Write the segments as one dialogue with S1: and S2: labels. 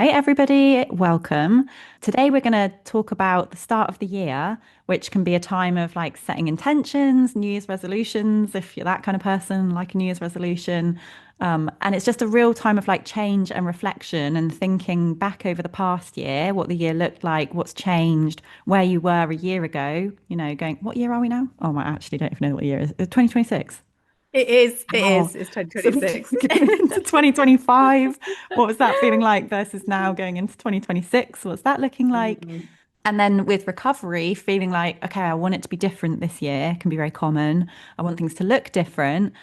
S1: Hi, everybody. Welcome. Today, we're going to talk about the start of the year, which can be a time of like setting intentions, New Year's resolutions, if you're that kind of person, like a New Year's resolution. And it's just a real time of like change and reflection and thinking back over the past year, what the year looked like, what's changed, where you were a year ago, going, what year are we now? Oh, I actually don't even know what year it is. 2026.
S2: It is, it
S1: Oh,
S2: is. It's
S1: so
S2: 2026.
S1: going into 2025, what was that feeling like versus now going into 2026? What's that looking like?
S2: Mm,
S1: And then with recovery, feeling like, okay, I want it to be different this year can be very common. I want things to look different.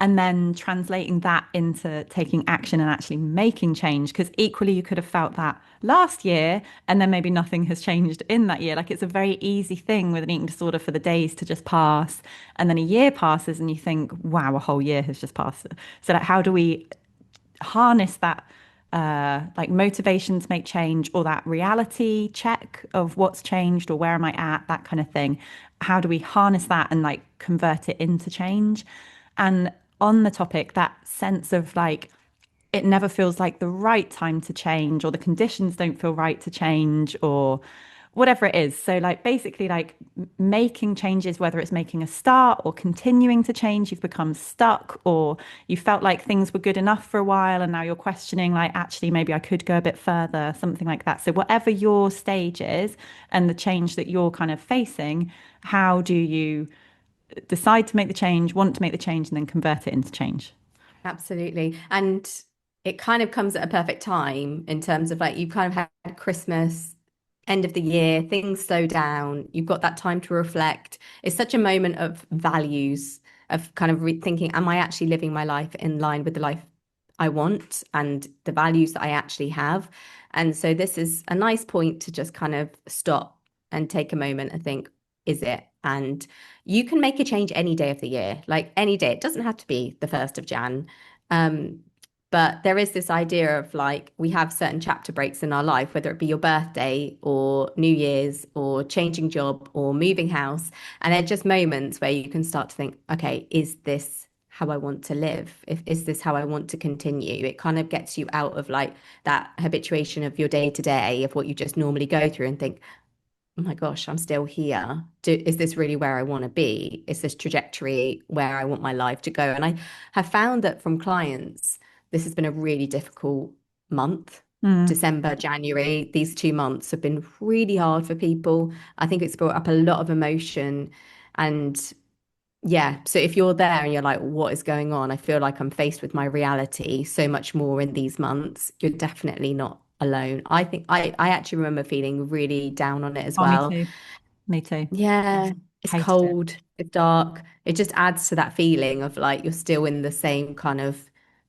S1: And then translating that into taking action and actually making change. Because equally, you could have felt that last year, and then maybe nothing has changed in that year. Like it's a very easy thing with an eating disorder for the days to just pass. And then a year passes, and you think, wow, a whole year has just passed. So, like, how do we harness that like motivation to make change or that reality check of what's changed or where am I at, that kind of thing. How do we harness that and like convert it into change? And on the topic, that sense of like it never feels like the right time to change or the conditions don't feel right to change or whatever it is. So like basically like making changes, whether it's making a start or continuing to change, you've become stuck or you felt like things were good enough for a while and now you're questioning like actually maybe I could go a bit further, something like that. So whatever your stage is and the change that you're kind of facing, how do you decide to make the change, want to make the change and then convert it into change?
S2: absolutely. And it kind of comes at a perfect time in terms of like you kind of had Christmas, end of the year, things slow down. You've got that time to reflect. It's such a moment of values, of kind of rethinking, am I actually living my life in line with the life I want and the values that I actually have? And so this is a nice point to just kind of stop and take a moment and think, is it? And you can make a change any day of the year, like any day. It doesn't have to be the 1st of Jan. Um, but there is this idea of like we have certain chapter breaks in our life, whether it be your birthday or New Year's or changing job or moving house. And they're just moments where you can start to think, okay, is this how I want to live? Is this how I want to continue? It kind of gets you out of like that habituation of your day to day of what you just normally go through and think, oh my gosh, I'm still here. Is this really where I want to be? Is this trajectory where I want my life to go? And I have found that from clients, this has been a really difficult month.
S1: Mm.
S2: December, January, these 2 months have been really hard for people. I think it's brought up a lot of emotion. And yeah, so if you're there and you're like, what is going on? I feel like I'm faced with my reality so much more in these months. You're definitely not alone. I think I actually remember feeling really down on it as
S1: Oh, me
S2: well.
S1: too. Me too.
S2: Yeah, it's
S1: Hated it.
S2: cold, it's dark. It just adds to that feeling of like you're still in the same kind of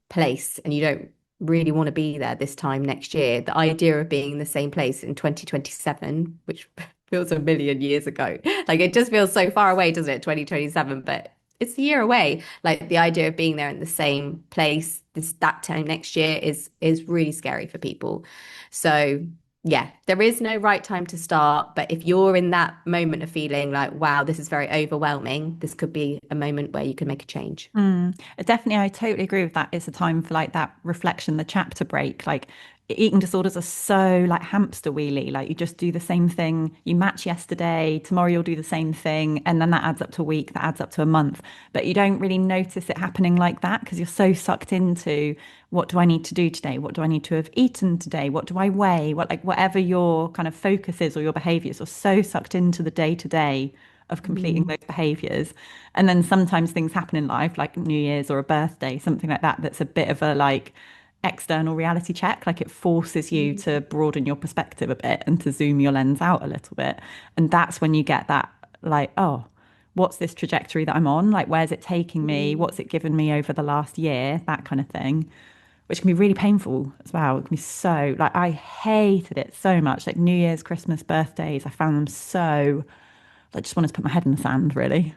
S2: place and you don't really want to be there this time next year. The idea of being in the same place in 2027, which feels a million years ago, like it just feels so far away, doesn't it? 2027, but it's a year away. Like the idea of being there in the same place that time next year is really scary for people. So yeah, there is no right time to start, but if you're in that moment of feeling like, wow, this is very overwhelming, this could be a moment where you can make a change.
S1: Mm. Definitely, I totally agree with that. It's a time for like that reflection, the chapter break. Like eating disorders are so like hamster wheelie. Like you just do the same thing. You match yesterday, tomorrow you'll do the same thing, and then that adds up to a week, that adds up to a month. But you don't really notice it happening like that because you're so sucked into what do I need to do today? What do I need to have eaten today? What do I weigh? What like whatever your kind of focus is or your behaviors are so sucked into the day to day of completing
S2: Mm.
S1: those behaviors. And then sometimes things happen in life, like New Year's or a birthday, something like that, that's a bit of a like external reality check. Like it forces you to broaden your perspective a bit and to zoom your lens out a little bit. And that's when you get that, like, oh, what's this trajectory that I'm on? Like, where's it taking me?
S2: Mm.
S1: What's it given me over the last year? That kind of thing, which can be really painful as well. It can be so, like, I hated it so much. Like, New Year's, Christmas, birthdays, I found them so, I just wanted to put my head in the sand, really.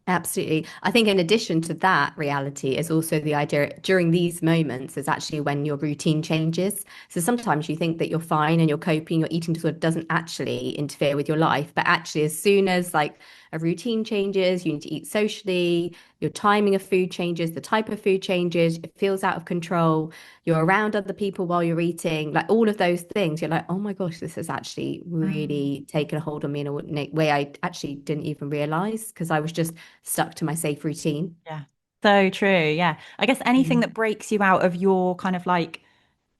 S2: Absolutely. I think in addition to that reality is also the idea during these moments is actually when your routine changes. So sometimes you think that you're fine and you're coping, your eating disorder doesn't actually interfere with your life, but actually as soon as like a routine changes, you need to eat socially, your timing of food changes, the type of food changes, it feels out of control, you're around other people while you're eating, like all of those things. You're like, oh my gosh, this has actually
S1: Mm.
S2: really taken a hold on me in a way I actually didn't even realize because I was just stuck to my safe routine.
S1: Yeah. So true. Yeah. I guess anything that
S2: Mm.
S1: breaks you out of your kind of like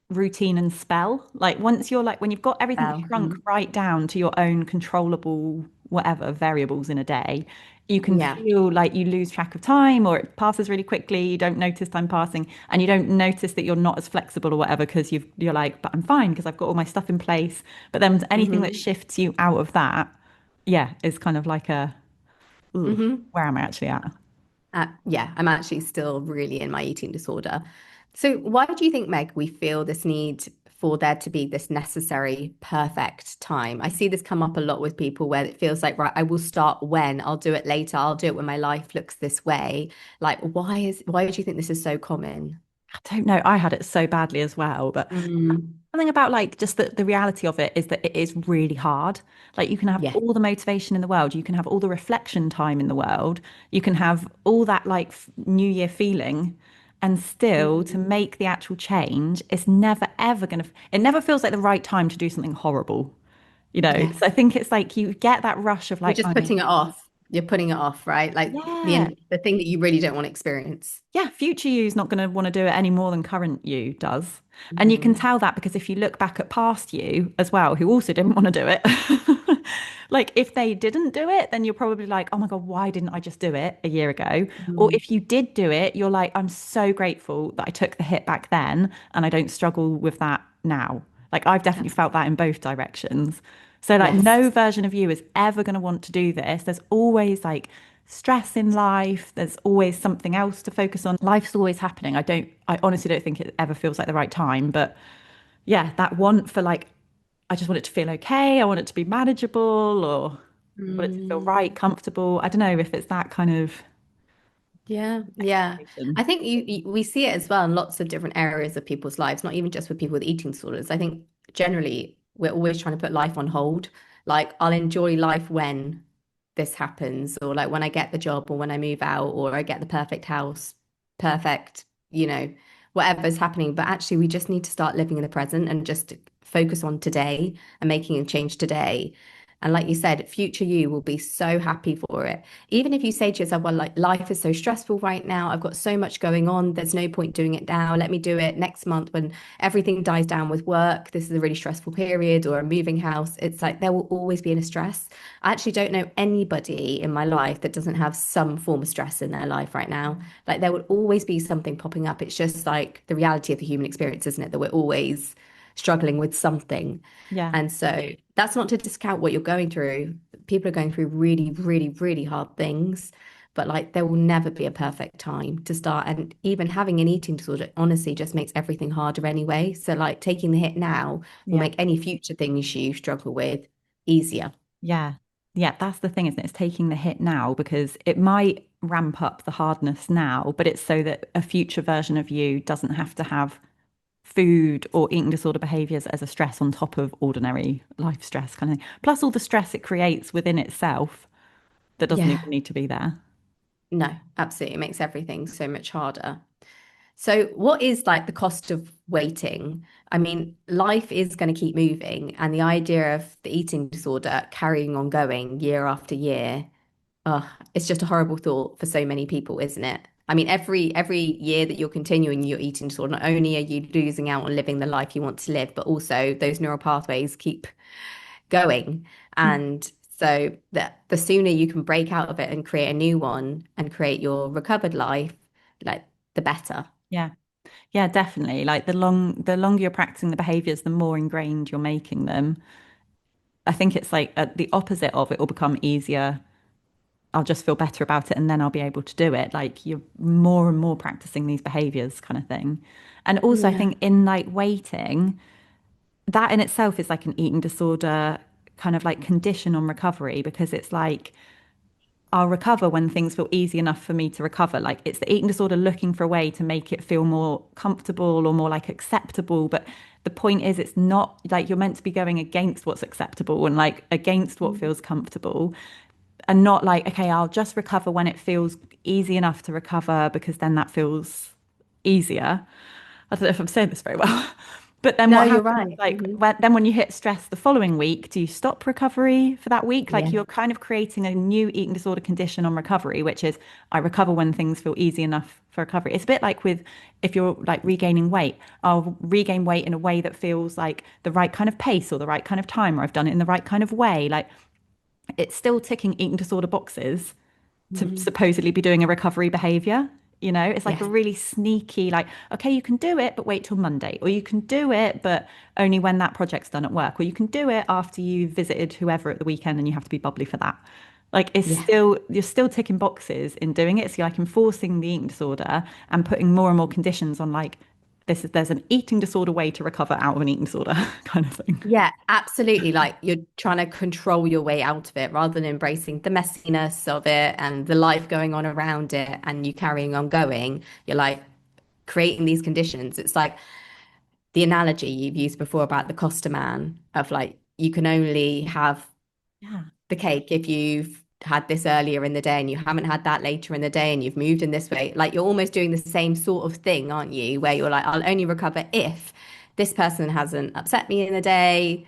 S1: routine and spell, like once you're like, when you've got everything
S2: Well,
S1: shrunk right down to your own controllable, whatever variables in a day, you can
S2: yeah.
S1: feel like you lose track of time or it passes really quickly. You don't notice time passing and you don't notice that you're not as flexible or whatever because you're like, but I'm fine because I've got all my stuff in place. But then anything that
S2: Hmm.
S1: shifts you out of that, yeah, is kind of like a, ooh,
S2: Hmm.
S1: where am I actually at?
S2: Yeah, I'm actually still really in my eating disorder. So, why do you think, Meg, we feel this need for there to be this necessary perfect time? I see this come up a lot with people where it feels like, right, I will start when, I'll do it later, I'll do it when my life looks this way. Like, why do you think this is so common?
S1: I don't know. I had it so badly as well, but
S2: Mm,
S1: something about like just the reality of it is that it is really hard. Like you can have
S2: yeah,
S1: all the motivation in the world, you can have all the reflection time in the world, you can have all that like New Year feeling, and still to
S2: mm,
S1: make the actual change, it's never ever gonna, it never feels like the right time to do something horrible, you know?
S2: yeah.
S1: So I think it's like you get that rush of
S2: You're
S1: like,
S2: just
S1: oh no,
S2: putting it off. You're putting it off, right? Like
S1: yeah,
S2: the thing that you really don't want to experience.
S1: yeah, future you is not going to want to do it any more than current you does. And you can
S2: Hmm.
S1: tell that because if you look back at past you as well, who also didn't want to do it, like if they didn't do it, then you're probably like, oh my God, why didn't I just do it a year ago? Or
S2: Mm,
S1: if you did do it, you're like, I'm so grateful that I took the hit back then and I don't struggle with that now. Like I've definitely felt that in both directions. So like
S2: yes.
S1: no version of you is ever going to want to do this. There's always like stress in life. There's always something else to focus on. Life's always happening. I honestly don't think it ever feels like the right time. But yeah, that want for like, I just want it to feel okay. I want it to be manageable or I want it to feel
S2: Mm,
S1: right, comfortable. I don't know if it's that kind of
S2: yeah, yeah. I
S1: expectation.
S2: think we see it as well in lots of different areas of people's lives, not even just with people with eating disorders. I think generally we're always trying to put life on hold. Like I'll enjoy life when this happens, or like when I get the job, or when I move out, or I get the perfect house, perfect, whatever's happening. But actually, we just need to start living in the present and just focus on today and making a change today. And like you said, future you will be so happy for it. Even if you say to yourself, well, like life is so stressful right now, I've got so much going on, there's no point doing it now. Let me do it next month when everything dies down with work. This is a really stressful period, or a moving house. It's like there will always be a stress. I actually don't know anybody in my life that doesn't have some form of stress in their life right now. Like there would always be something popping up. It's just like the reality of the human experience, isn't it? That we're always struggling with something.
S1: Yeah.
S2: And so that's not to discount what you're going through. People are going through really, really, really hard things, but like there will never be a perfect time to start. And even having an eating disorder, honestly, just makes everything harder anyway. So like taking the hit now will
S1: Yeah.
S2: make any future things you struggle with easier.
S1: Yeah. Yeah. That's the thing, isn't it? It's taking the hit now because it might ramp up the hardness now, but it's so that a future version of you doesn't have to have food or eating disorder behaviors as a stress on top of ordinary life stress kind of thing. Plus all the stress it creates within itself that doesn't even
S2: Yeah,
S1: need to be there.
S2: no, absolutely. It makes everything so much harder. So, what is like the cost of waiting? I mean, life is going to keep moving, and the idea of the eating disorder carrying on going year after year, it's just a horrible thought for so many people, isn't it? I mean, every year that you're continuing your eating disorder, not only are you losing out on living the life you want to live, but also those neural pathways keep going.
S1: Mm.
S2: And so the sooner you can break out of it and create a new one and create your recovered life, like the better.
S1: Yeah. Yeah, definitely. Like the longer you're practicing the behaviors, the more ingrained you're making them. I think it's like the opposite of it will become easier. I'll just feel better about it and then I'll be able to do it. Like you're more and more practicing these behaviors kind of thing. And also I
S2: Yeah.
S1: think in like waiting, that in itself is like an eating disorder kind of like condition on recovery because it's like I'll recover when things feel easy enough for me to recover. Like it's the eating disorder looking for a way to make it feel more comfortable or more like acceptable. But the point is, it's not like you're meant to be going against what's acceptable and like against what feels comfortable. and not like, okay, I'll just recover when it feels easy enough to recover because then that feels easier. I don't know if I'm saying this very well. But then
S2: No,
S1: what
S2: you're
S1: happens,
S2: right.
S1: like, when you hit stress the following week, do you stop recovery for that week? Like,
S2: Yeah.
S1: you're kind of creating a new eating disorder condition on recovery, which is I recover when things feel easy enough for recovery. It's a bit like with if you're like regaining weight, I'll regain weight in a way that feels like the right kind of pace or the right kind of time, or I've done it in the right kind of way. Like, it's still ticking eating disorder boxes to
S2: Mhm.
S1: supposedly be doing a recovery behavior. You know, it's like a
S2: Yes.
S1: really sneaky, like, okay, you can do it, but wait till Monday. Or you can do it, but only when that project's done at work. Or you can do it after you visited whoever at the weekend and you have to be bubbly for that. Like, it's
S2: Yeah.
S1: still, you're still ticking boxes in doing it. So you're like enforcing the eating disorder and putting more and more conditions on, like, there's an eating disorder way to recover out of an eating disorder kind of thing.
S2: Yeah, absolutely. Like you're trying to control your way out of it rather than embracing the messiness of it and the life going on around it and you carrying on going. You're like creating these conditions. It's like the analogy you've used before about the Costa man of like you can only have
S1: Yeah.
S2: the cake if you've had this earlier in the day and you haven't had that later in the day and you've moved in this way. Like you're almost doing the same sort of thing, aren't you? Where you're like, I'll only recover if this person hasn't upset me in the day,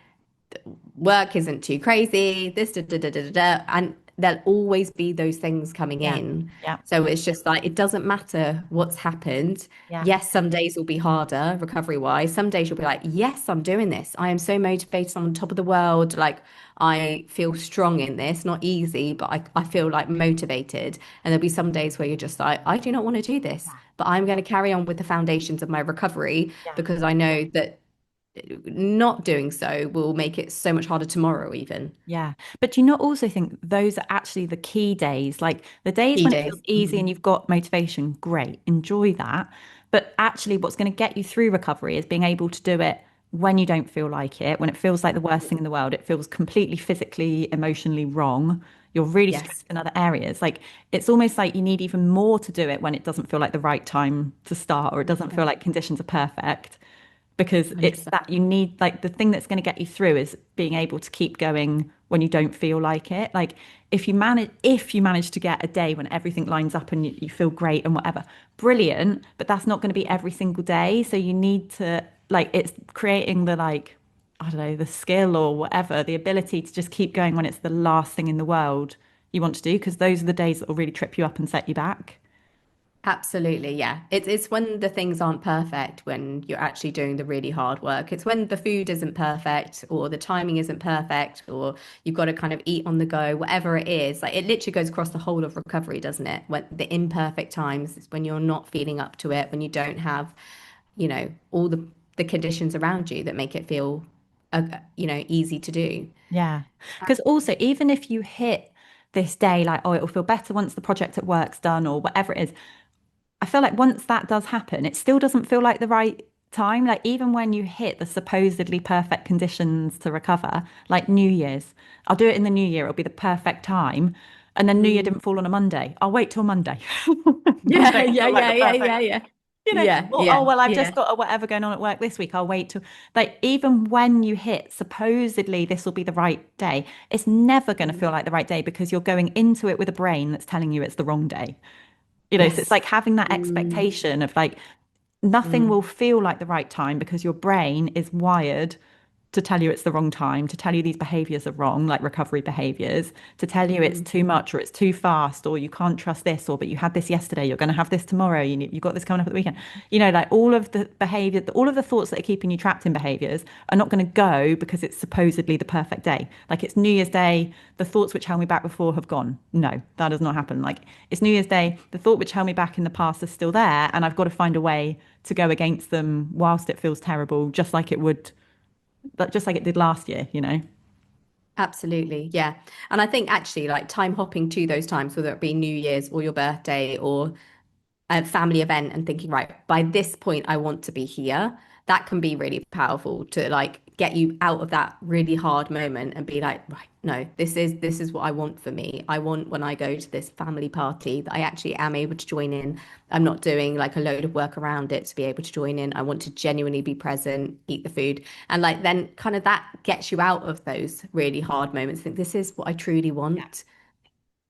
S2: work isn't too crazy, this, da, da, da, da, da, da. And there'll always be those things coming
S1: Yeah.
S2: in.
S1: Yeah.
S2: So it's just like, it doesn't matter what's happened.
S1: Yeah.
S2: Yes, some days will be harder recovery wise. Some days you'll be like, yes, I'm doing this. I am so motivated. I'm on top of the world. Like, I feel strong in this, not easy, but I feel like motivated. And there'll be some days where you're just like, I do not want to do this,
S1: Yeah.
S2: but I'm going to carry on with the foundations of my recovery
S1: Yeah.
S2: because I know that not doing so will make it so much harder tomorrow, even.
S1: Yeah. But do you not also think those are actually the key days? Like the days
S2: Key
S1: when it feels
S2: days.
S1: easy and
S2: Mhm.
S1: you've got motivation, great, enjoy that. But actually, what's going to get you through recovery is being able to do it when you don't feel like it, when it feels like the worst thing in the world, it feels completely physically, emotionally wrong. You're really
S2: Yes.
S1: stressed in other areas. Like it's almost like you need even more to do it when it doesn't feel like the right time to start or it doesn't feel
S2: 100%.
S1: like conditions are perfect because it's
S2: 100%.
S1: that you need like the thing that's going to get you through is being able to keep going when you don't feel like it. Like if you manage to get a day when everything lines up and you feel great and whatever, brilliant, but that's not going to be every single day. So you need to like it's creating the like I don't know, the skill or whatever, the ability to just keep going when it's the last thing in the world you want to do, because those are the days that will really trip you up and set you back.
S2: Absolutely, yeah. It's when the things aren't perfect when you're actually doing the really hard work. It's when the food isn't perfect or the timing isn't perfect or you've got to kind of eat on the go, whatever it is. Like it literally goes across the whole of recovery, doesn't it? When the imperfect times is when you're not feeling up to it, when you don't have, all the conditions around you that make it feel, easy to do.
S1: Yeah. Because also, even if you hit this day, like, oh, it'll feel better once the project at work's done or whatever it is, I feel like once that does happen, it still doesn't feel like the right time. Like, even when you hit the supposedly perfect conditions to recover, like New Year's, I'll do it in the new year, it'll be the perfect time. And then New Year
S2: Mm.
S1: didn't fall on a Monday. I'll wait till Monday.
S2: Yeah,
S1: Monday will
S2: yeah,
S1: feel like
S2: yeah,
S1: the
S2: yeah,
S1: perfect
S2: yeah, yeah. Yeah,
S1: or, oh,
S2: yeah,
S1: well, I've
S2: yeah.
S1: just got a whatever going on at work this week. I'll wait till, like, even when you hit, supposedly this will be the right day, it's never going to
S2: Mm.
S1: feel like the right day because you're going into it with a brain that's telling you it's the wrong day. So it's
S2: Yes.
S1: like having that
S2: Mm,
S1: expectation of like, nothing will
S2: mm,
S1: feel like the right time because your brain is wired to tell you it's the wrong time, to tell you these behaviors are wrong, like recovery behaviors, to tell you it's
S2: mm.
S1: too much or it's too fast or you can't trust this or but you had this yesterday, you're going to have this tomorrow, you've got this coming up at the weekend. Like all of the behavior, all of the thoughts that are keeping you trapped in behaviors are not going to go because it's supposedly the perfect day. Like it's New Year's Day, the thoughts which held me back before have gone. No, that does not happen. Like it's New Year's Day, the thought which held me back in the past is still there and I've got to find a way to go against them whilst it feels terrible, just like it would but just like it did last year.
S2: Absolutely. Yeah. And I think actually like time hopping to those times, whether it be New Year's or your birthday or a family event and thinking, right, by this point, I want to be here. That can be really powerful to like get you out of that really hard moment and be like, right, no, this is what I want for me. I want when I go to this family party that I actually am able to join in. I'm not doing like a load of work around it to be able to join in. I want to genuinely be present, eat the food. And like then kind of that gets you out of those really hard moments. Think this is what I truly
S1: Yeah.
S2: want.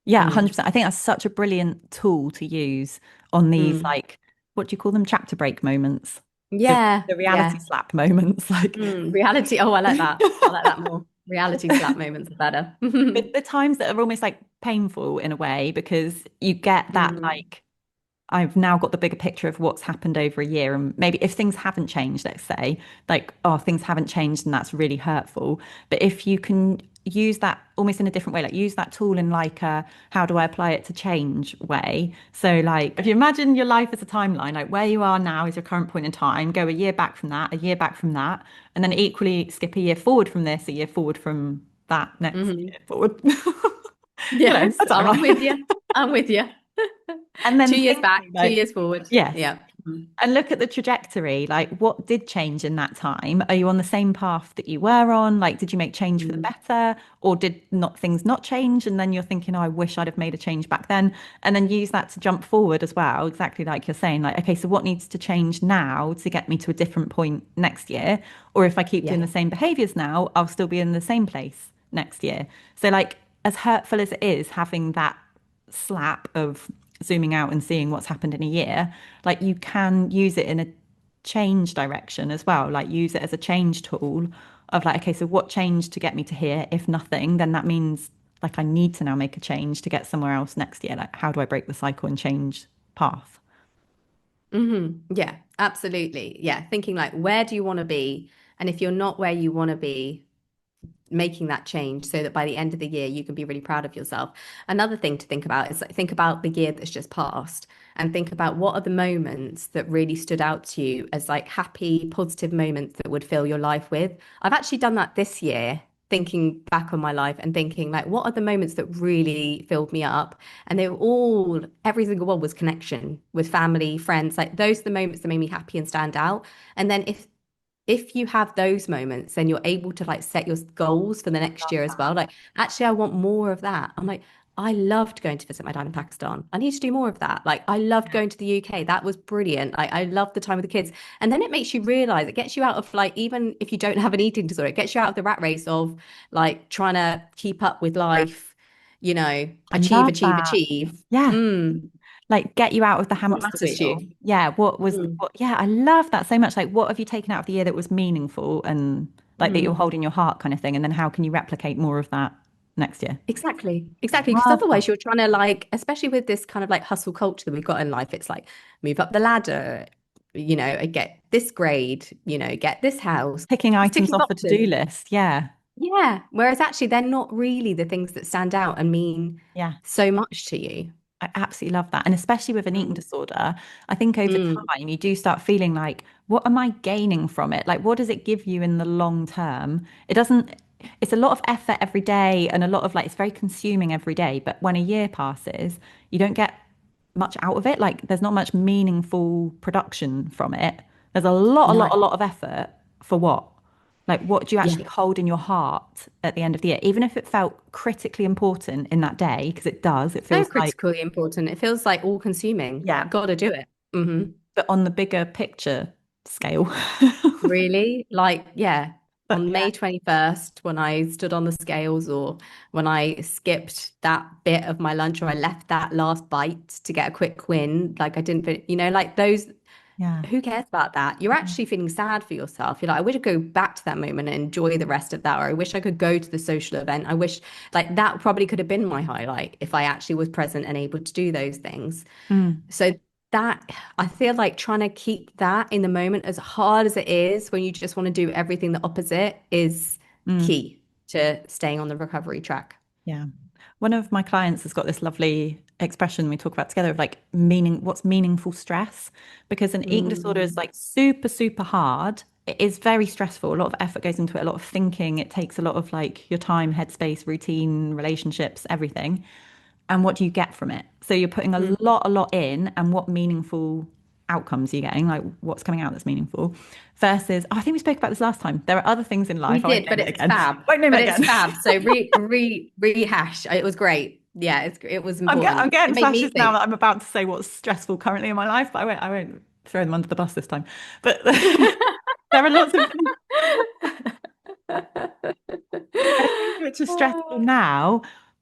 S1: Yeah,
S2: Mm.
S1: 100%. I think that's such a brilliant tool to use on these,
S2: Mm.
S1: like, what do you call them? Chapter break moments. The
S2: Yeah,
S1: the reality
S2: yeah.
S1: slap moments. Like
S2: Reality. Oh, I like that. I like that
S1: the,
S2: more. Reality slap moments are better.
S1: the times that are almost like painful in a way because you get that
S2: Mm.
S1: like I've now got the bigger picture of what's happened over a year. And maybe if things haven't changed, let's say, like, oh, things haven't changed and that's really hurtful. But if you can use that almost in a different way, like use that tool in like a how do I apply it to change way. So like if you imagine your life as a timeline, like where you are now is your current point in time, go a year back from that, a year back from that, and then equally skip a year forward from this, a year forward from that next
S2: Hmm.
S1: year forward.
S2: Yes,
S1: A
S2: I'm with
S1: timeline.
S2: you. I'm with you.
S1: And then
S2: 2 years back,
S1: thinking
S2: two
S1: like,
S2: years forward.
S1: yes.
S2: Yeah. Mhm.
S1: And look at the trajectory. Like, what did change in that time? Are you on the same path that you were on? Like, did you make change for the
S2: Mm.
S1: better, or did not things not change? And then you're thinking, oh, I wish I'd have made a change back then. And then use that to jump forward as well. Exactly like you're saying. Like, okay, so what needs to change now to get me to a different point next year? Or if I keep doing
S2: Yeah.
S1: the same behaviors now, I'll still be in the same place next year. So, like, as hurtful as it is, having that slap of zooming out and seeing what's happened in a year, like you can use it in a change direction as well. Like use it as a change tool of like, okay, so what changed to get me to here? If nothing, then that means like I need to now make a change to get somewhere else next year. Like, how do I break the cycle and change path?
S2: Yeah, absolutely. Yeah. Thinking like, where do you want to be? And if you're not where you want to be, making that change so that by the end of the year you can be really proud of yourself. Another thing to think about is like, think about the year that's just passed and think about what are the moments that really stood out to you as like happy, positive moments that would fill your life with. I've actually done that this year. Thinking back on my life and thinking like what are the moments that really filled me up, and they were all, every single one was connection with family, friends, like those are the moments that made me happy and stand out. And then if you have those moments, then you're able to like set your goals for the next
S1: Love
S2: year as
S1: that.
S2: well. Like, actually, I want more of that. I'm like, I loved going to visit my dad in Pakistan. I need to do more of that. Like, I loved going to the UK. That was brilliant. I loved the time with the kids. And then it makes you realize it gets you out of like, even if you don't have an eating disorder, it gets you out of the rat race of like trying to keep up with life,
S1: I
S2: achieve,
S1: love
S2: achieve,
S1: that.
S2: achieve.
S1: Yeah.
S2: Mm.
S1: Like get you out of the
S2: What
S1: hamster
S2: matters to
S1: wheel.
S2: you?
S1: Yeah.
S2: Mm.
S1: Yeah, I love that so much. Like, what have you taken out of the year that was meaningful and like that you'll
S2: Mm.
S1: hold in your heart kind of thing? And then how can you replicate more of that next year?
S2: Exactly, exactly. Because
S1: Love that.
S2: otherwise, you're trying to like, especially with this kind of like hustle culture that we've got in life, it's like move up the ladder, get this grade, get this house.
S1: Picking
S2: It's
S1: items
S2: ticking
S1: off a
S2: boxes.
S1: to-do list. Yeah.
S2: Yeah. Whereas actually, they're not really the things that stand out and mean
S1: Yeah.
S2: so much to you.
S1: I absolutely love that. And especially with an eating
S2: Mm.
S1: disorder, I think over
S2: Mm.
S1: time you do start feeling like, what am I gaining from it? Like, what does it give you in the long term? It doesn't, it's a lot of effort every day and a lot of like, it's very consuming every day. But when a year passes, you don't get much out of it. Like, there's not much meaningful production from it. There's
S2: No.
S1: a lot of effort for what? Like, what do you
S2: Yeah.
S1: actually hold in your heart at the end of the year? Even if it felt critically important in that day, because it does, it
S2: So
S1: feels like,
S2: critically important. It feels like all consuming.
S1: yeah,
S2: Got to do it.
S1: but on the bigger picture scale.
S2: Really? Like, yeah,
S1: But
S2: on
S1: yeah,
S2: May 21st, when I stood on the scales or when I skipped that bit of my lunch or I left that last bite to get a quick win, like I didn't, like those,
S1: yeah,
S2: who cares about that? You're
S1: yeah.
S2: actually feeling sad for yourself. You're like, I wish I could go back to that moment and enjoy the rest of that, or I wish I could go to the social event. I wish, like, that probably could have been my highlight if I actually was present and able to do those things.
S1: Mm,
S2: So that, I feel like trying to keep that in the moment, as hard as it is when you just want to do everything the opposite, is
S1: mm,
S2: key to staying on the recovery track.
S1: yeah. One of my clients has got this lovely expression we talk about together of like meaning, what's meaningful stress? Because an eating disorder is
S2: Mm.
S1: like super, super hard. It is very stressful. A lot of effort goes into it, a lot of thinking. It takes a lot of like your time, headspace, routine, relationships, everything. And what do you get from it? So you're putting
S2: Mm.
S1: a lot in, and what meaningful outcomes are you getting? Like what's coming out that's meaningful versus, oh, I think we spoke about this last time. There are other things in
S2: We
S1: life. I won't
S2: did,
S1: name
S2: but
S1: it
S2: it's
S1: again.
S2: fab.
S1: Won't name
S2: But
S1: it
S2: it's
S1: again.
S2: fab. So rehash. It was great. Yeah, it was
S1: I'm
S2: important.
S1: getting
S2: It made me
S1: flashes now
S2: think.
S1: that I'm about to say what's stressful currently in my life, but I won't throw them under the bus this time. But there are lots of things which are stressful now,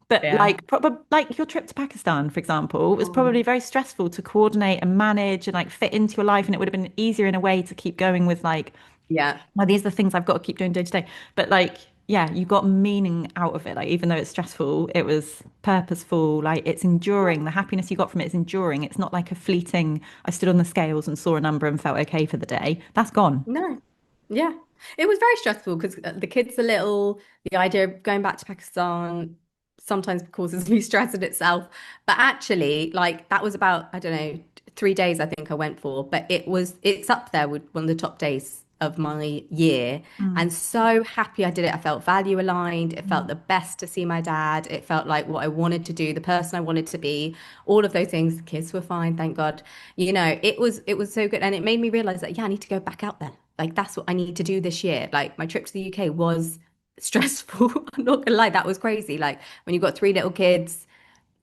S1: But
S2: Yeah.
S1: like, like your trip to Pakistan, for example, was
S2: Oh,
S1: probably very stressful to coordinate and manage and like fit into your life. And it would have been easier in a way to keep going with like,
S2: yeah.
S1: well, these are the things I've got to keep doing day to day. But like, yeah, you got meaning out of it. Like, even though it's stressful, it was purposeful. Like, it's enduring. The happiness you got from it is enduring. It's not like a fleeting, I stood on the scales and saw a number and felt okay for the day. That's gone.
S2: No. Yeah. It was very stressful because the kids are little. The idea of going back to Pakistan sometimes causes me stress in itself. But actually, like that was about, I don't know, 3 days I think I went for, but it's up there with one of the top days of my year.
S1: Mm,
S2: And so happy I did it. I felt value aligned. It felt
S1: mm,
S2: the best to see my dad. It felt like what I wanted to do, the person I wanted to be, all of those things. The kids were fine, thank God. It was so good. And it made me realize that, yeah, I need to go back out there. Like that's what I need to do this year. Like my trip to the UK was stressful. I'm not gonna lie, that was crazy. Like when you've got three little kids,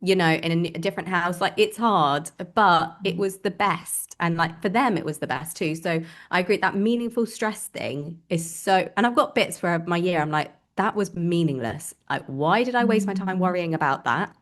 S2: in a different house, like it's hard, but it
S1: mm,
S2: was the best. And like for them, it was the best too. So I agree that meaningful stress thing is so, and I've got bits where my year, I'm like, that was meaningless. Like, why did I waste my time
S1: mm,
S2: worrying about that?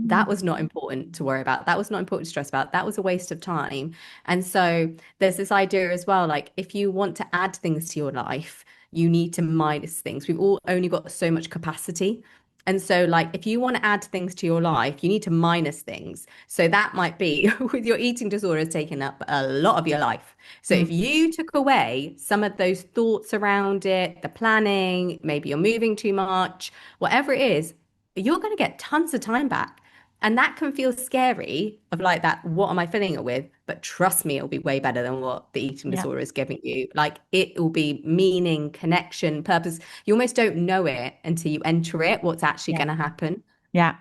S2: That
S1: mm.
S2: was not important to worry about. That was not important to stress about. That was a waste of time. And so there's this idea as well, like if you want to add things to your life, you need to minus things. We've all only got so much capacity. And so, like, if you want to add things to your life, you need to minus things. So that might be with your eating disorders taking up a lot of your life. So
S1: Mm.
S2: if you took away some of those thoughts around it, the planning, maybe you're moving too much, whatever it is, you're going to get tons of time back. And that can feel scary of like that, what am I filling it with? But trust me, it'll be way better than what the eating
S1: Yeah.
S2: disorder is giving you. Like it will be meaning, connection, purpose. You almost don't know it until you enter it, what's actually
S1: Yeah.
S2: going to happen.
S1: Yeah.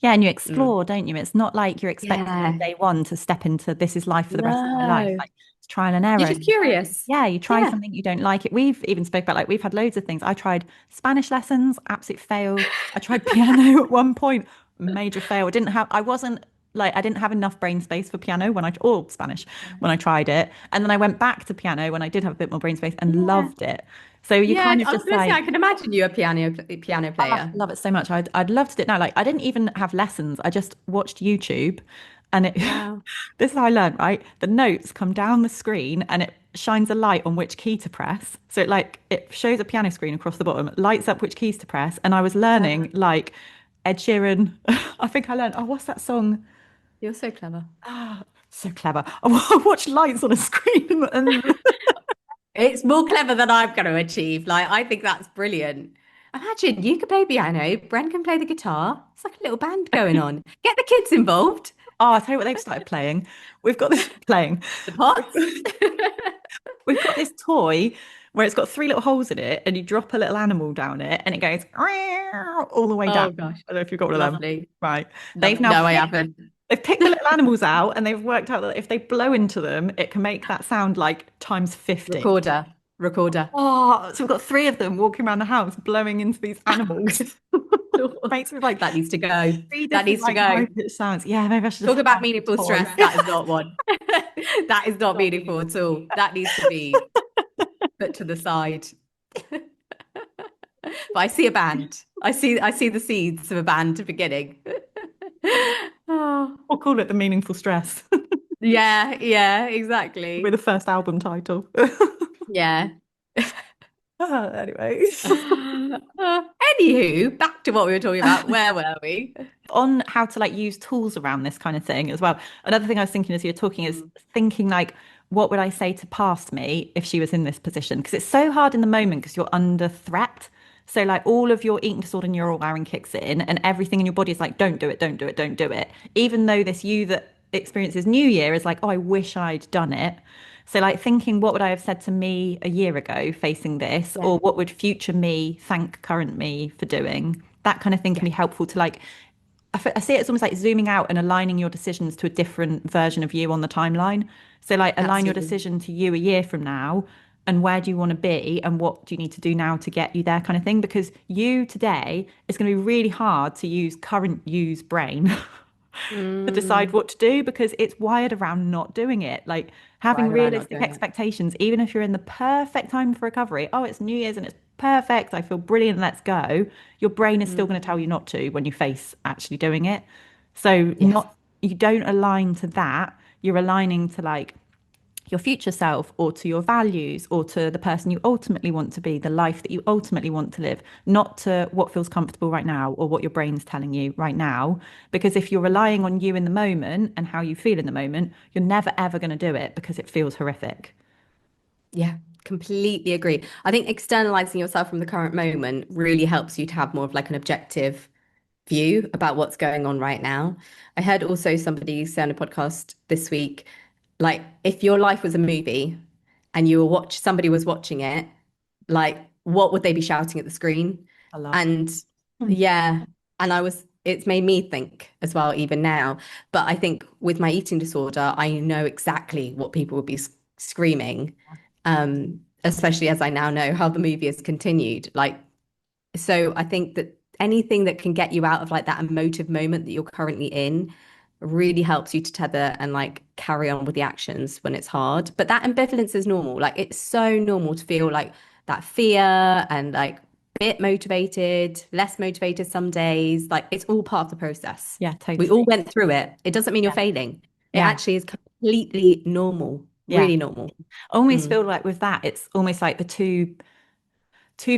S1: Yeah. And you
S2: Mm.
S1: explore, don't you? It's not like you're expecting on
S2: Yeah.
S1: day one to step into this is life for the rest of my life.
S2: No.
S1: Like it's trial and
S2: You're
S1: error.
S2: just curious.
S1: Yeah, you try
S2: Yeah.
S1: something you don't like it. We've even spoke about like we've had loads of things. I tried Spanish lessons, absolute fail. I tried piano at one point, major fail. I didn't have enough brain space for piano or Spanish when I tried it. And then I went back to piano when I did have a bit more brain space and
S2: Yeah.
S1: loved it. So you
S2: Yeah.
S1: kind of
S2: I was
S1: just
S2: going to say,
S1: like
S2: I can imagine you a piano
S1: oh, I
S2: player.
S1: love it so much. I'd love to do it now. Like I didn't even have lessons. I just watched YouTube and it
S2: Wow.
S1: this is how I learned, right? The notes come down the screen and it shines a light on which key to press. So it shows a piano screen across the bottom, lights up which keys to press. And I was learning
S2: Clever.
S1: like Ed Sheeran. I think I learned, oh, what's that song?
S2: You're so clever.
S1: Ah, so clever. I watched lights on a screen and
S2: It's more clever than I'm going to achieve. Like, I think that's brilliant. Imagine you could play piano, Bren can play the guitar. It's like a little band going on. Get the kids involved.
S1: oh, I'll tell you what they've started playing. We've got this playing.
S2: The pots.
S1: We've got this toy where it's got three little holes in it, and you drop a little animal down it, and it goes all the way down.
S2: Oh gosh,
S1: I don't know if you've got one of them.
S2: lovely.
S1: Right. They've
S2: Love.
S1: now
S2: No, I
S1: picked
S2: haven't.
S1: they've picked the little animals out, and they've worked out that if they blow into them, it can make that sound like times 50.
S2: Recorder. Recorder.
S1: Oh, so we've got three of them walking around the house blowing into these animals. Makes me like
S2: That needs to go.
S1: three
S2: That
S1: different
S2: needs to
S1: like
S2: go.
S1: high pitched sounds. Yeah, maybe I should just
S2: Talk about
S1: have
S2: meaningful
S1: a toy.
S2: stress. That is not one. That is not meaningful at all. That needs to be put to the side. But I see a band. I see the seeds of a band beginning. Oh,
S1: We'll call it the meaningful stress.
S2: yeah, yeah,
S1: With
S2: exactly.
S1: the first album title.
S2: Yeah.
S1: Anyway.
S2: Anywho, back to what we were talking about. Where were we?
S1: On how to like use tools around this kind of thing as well. Another thing I was thinking as you're talking is
S2: Mm,
S1: thinking like, what would I say to past me if she was in this position? Because it's so hard in the moment because you're under threat. So like all of your eating disorder neural wiring kicks in and everything in your body is like, don't do it, don't do it, don't do it. Even though this you that experiences New Year is like, oh, I wish I'd done it. So like thinking, what would I have said to me a year ago facing this,
S2: yeah,
S1: or what would future me thank current me for doing? That kind of thing can
S2: yeah,
S1: be helpful to like I see it as almost like zooming out and aligning your decisions to a different version of you on the timeline. So, like, align your
S2: absolutely.
S1: decision to you a year from now and where do you want to be and what do you need to do now to get you there, kind of thing. Because you today is going to be really hard to use current you's brain to decide
S2: Mm,
S1: what to do because it's wired around not doing it. Like, having
S2: right about not
S1: realistic
S2: doing it.
S1: expectations, even if you're in the perfect time for recovery. Oh, it's New Year's and it's perfect, I feel brilliant, let's go, your brain is still
S2: Mm.
S1: going to tell you not to when you face actually doing it. So
S2: Yes.
S1: not you don't align to that. You're aligning to like your future self or to your values or to the person you ultimately want to be, the life that you ultimately want to live, not to what feels comfortable right now or what your brain's telling you right now. Because if you're relying on you in the moment and how you feel in the moment, you're never ever going to do it because it feels horrific.
S2: Yeah, completely agree. I think externalizing yourself from the current moment really helps you to have more of like an objective view about what's going on right now. I heard also somebody say on a podcast this week, like if your life was a movie and you were somebody was watching it, like what would they be shouting at the screen?
S1: I love that.
S2: And
S1: Hmm.
S2: yeah, and it's made me think as well, even now. But I think with my eating disorder, I know exactly what people would be screaming, especially as I now know how the movie has continued. Like, so I think that anything that can get you out of like that emotive moment that you're currently in really helps you to tether and like carry on with the actions when it's hard. But that ambivalence is normal. Like it's so normal to feel like that fear and like bit motivated, less motivated some days. Like it's all part of the process.
S1: Yeah,
S2: We all
S1: totally.
S2: went through it. It doesn't mean you're
S1: Yeah.
S2: failing. It
S1: Yeah.
S2: actually is completely normal,
S1: Yeah.
S2: really normal.
S1: I almost
S2: Mm.
S1: feel like with that, it's almost like the two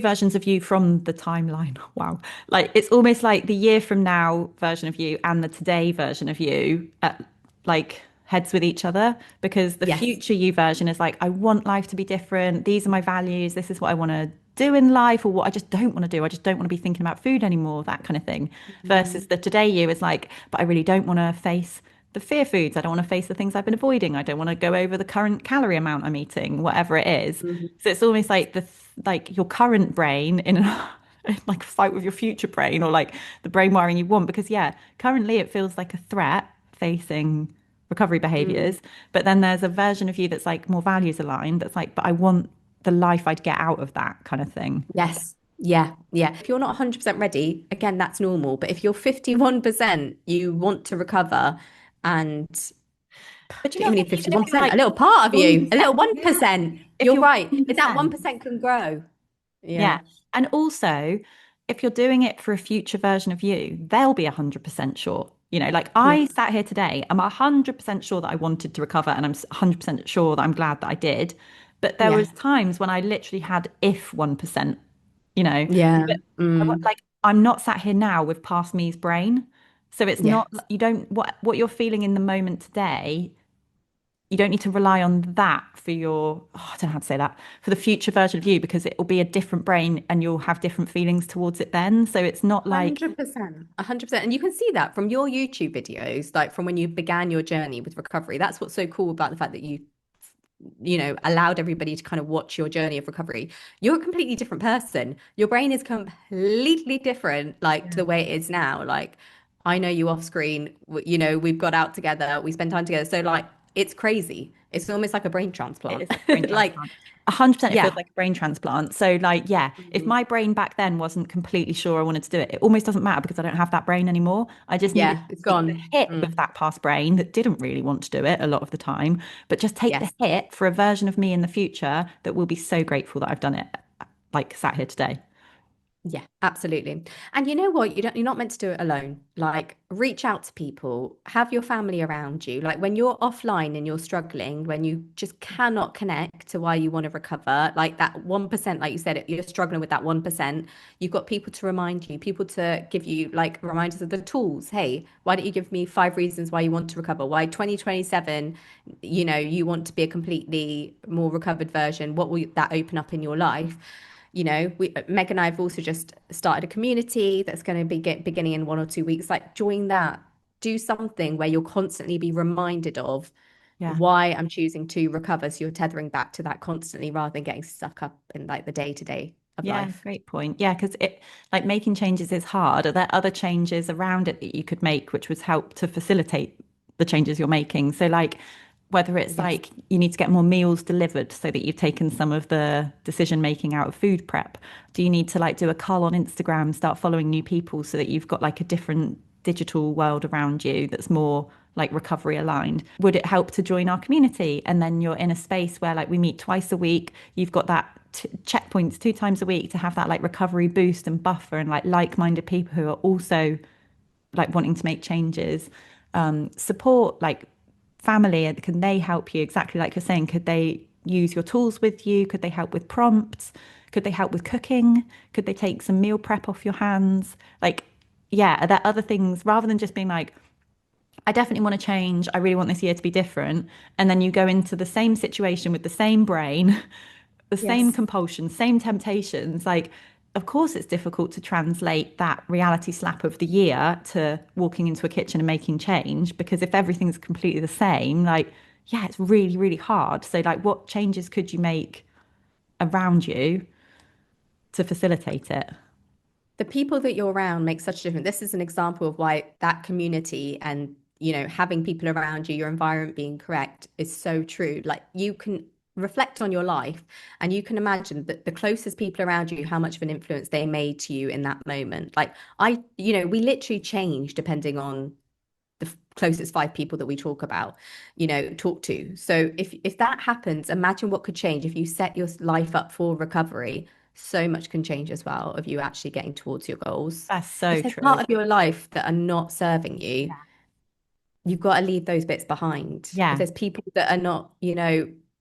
S1: versions of you from the timeline. Wow. Like it's almost like the year from now version of you and the today version of you like heads with each other because the
S2: Yes.
S1: future you version is like, I want life to be different. These are my values. This is what I want to do in life or what I just don't want to do. I just don't want to be thinking about food anymore, that kind of thing. Versus
S2: Mm.
S1: the today you is like, but I really don't want to face the fear foods. I don't want to face the things I've been avoiding. I don't want to go over the current calorie amount I'm eating, whatever it is.
S2: Mhm.
S1: So it's almost like like your current brain in like a fight with your future brain or like the brain wiring you want. Because yeah, currently it feels like a threat facing recovery
S2: Mm.
S1: behaviors. But then there's a version of you that's like more values aligned. That's like, but I want the life I'd get out of that kind of thing.
S2: Yes. Yeah. Yeah. If you're not 100% ready, again, that's normal. But if you're 51%, you want to recover and
S1: But you
S2: don't
S1: know
S2: even
S1: what I
S2: need
S1: mean? Even if you're
S2: 51%, a
S1: like
S2: little part of you, a little
S1: 1%, yeah.
S2: 1%,
S1: If
S2: you're
S1: you're
S2: right. But that
S1: 1%,
S2: 1% can grow.
S1: yeah.
S2: Yeah.
S1: And also, if you're doing it for a future version of you, they'll be 100% sure. You know, like I
S2: Yes.
S1: sat here today, I'm 100% sure that I wanted to recover and I'm 100% sure that I'm glad that I did. But there was
S2: Yeah.
S1: times when I literally had if 1%, you know.
S2: Yeah.
S1: But
S2: Mm.
S1: like I'm not sat here now with past me's brain. So it's
S2: Yeah.
S1: not you don't what you're feeling in the moment today you don't need to rely on that for your, oh, I don't know how to say that, for the future version of you because it will be a different brain and you'll have different feelings towards it then. So it's not like,
S2: 100%. 100%. And you can see that from your YouTube videos, like from when you began your journey with recovery. That's what's so cool about the fact that allowed everybody to kind of watch your journey of recovery. You're a completely different person. Your brain is completely different, like to
S1: yeah,
S2: the way it is now. Like, I know you off screen, we've got out together, we spend time together. So, like, it's crazy. It's almost like a brain
S1: it
S2: transplant.
S1: is like a brain
S2: Like,
S1: transplant. 100% it feels
S2: yeah.
S1: like a brain transplant. So like, yeah, if
S2: Mhm.
S1: my brain back then wasn't completely sure I wanted to do it, it almost doesn't matter because I don't have that brain anymore. I just needed
S2: Yeah, it's
S1: to take the
S2: gone.
S1: hit with
S2: Mm.
S1: that past brain that didn't really want to do it a lot of the time, but just take the
S2: Yes.
S1: hit for a version of me in the future that will be so grateful that I've done it, like sat here today.
S2: Yeah, absolutely. And you know what? You're not meant to do it alone. Like, reach out to people, have your family around you. Like, when you're offline and you're struggling, when you just cannot connect to why you want to recover, like that 1%, like you said, you're struggling with that 1%. You've got people to remind you, people to give you like reminders of the tools. Hey, why don't you give me 5 reasons why you want to recover? Why 2027, you want to be a completely more recovered version? What will that open up in your life? Meg and I have also just started a community that's going to be beginning in 1 or 2 weeks. Like, join that, do something where you'll constantly be reminded of
S1: Yeah.
S2: why I'm choosing to recover. So you're tethering back to that constantly rather than getting stuck up in like the day to day of
S1: Yeah,
S2: life.
S1: great point. Yeah, because it like making changes is hard. Are there other changes around it that you could make which would help to facilitate the changes you're making? So like whether it's
S2: Yes.
S1: like you need to get more meals delivered so that you've taken some of the decision making out of food prep. Do you need to like do a cull on Instagram, start following new people so that you've got like a different digital world around you that's more like recovery aligned? Would it help to join our community? And then you're in a space where like we meet twice a week. You've got that checkpoints 2 times a week to have that like recovery boost and buffer and like-minded people who are also like wanting to make changes. Support like family, can they help you exactly like you're saying? Could they use your tools with you? Could they help with prompts? Could they help with cooking? Could they take some meal prep off your hands? Like, yeah, are there other things rather than just being like, I definitely want to change. I really want this year to be different. And then you go into the same situation with the same brain, the same
S2: Yes.
S1: compulsions, same temptations. Like, of course, it's difficult to translate that reality slap of the year to walking into a kitchen and making change because if everything's completely the same, like, yeah, it's really, really hard. So, like, what changes could you make around you to facilitate it?
S2: The people that you're around make such a difference. This is an example of why that community and, having people around you, your environment being correct is so true. Like you can reflect on your life and you can imagine that the closest people around you, how much of an influence they made to you in that moment. Like we literally change depending on the closest five people that we talk to. So if that happens, imagine what could change if you set your life up for recovery. So much can change as well of you actually getting towards your goals.
S1: That's
S2: If
S1: so
S2: there's part
S1: true.
S2: of your life that are not serving you,
S1: Yeah.
S2: you've got to leave those bits behind. If
S1: Yeah.
S2: there's people that are not,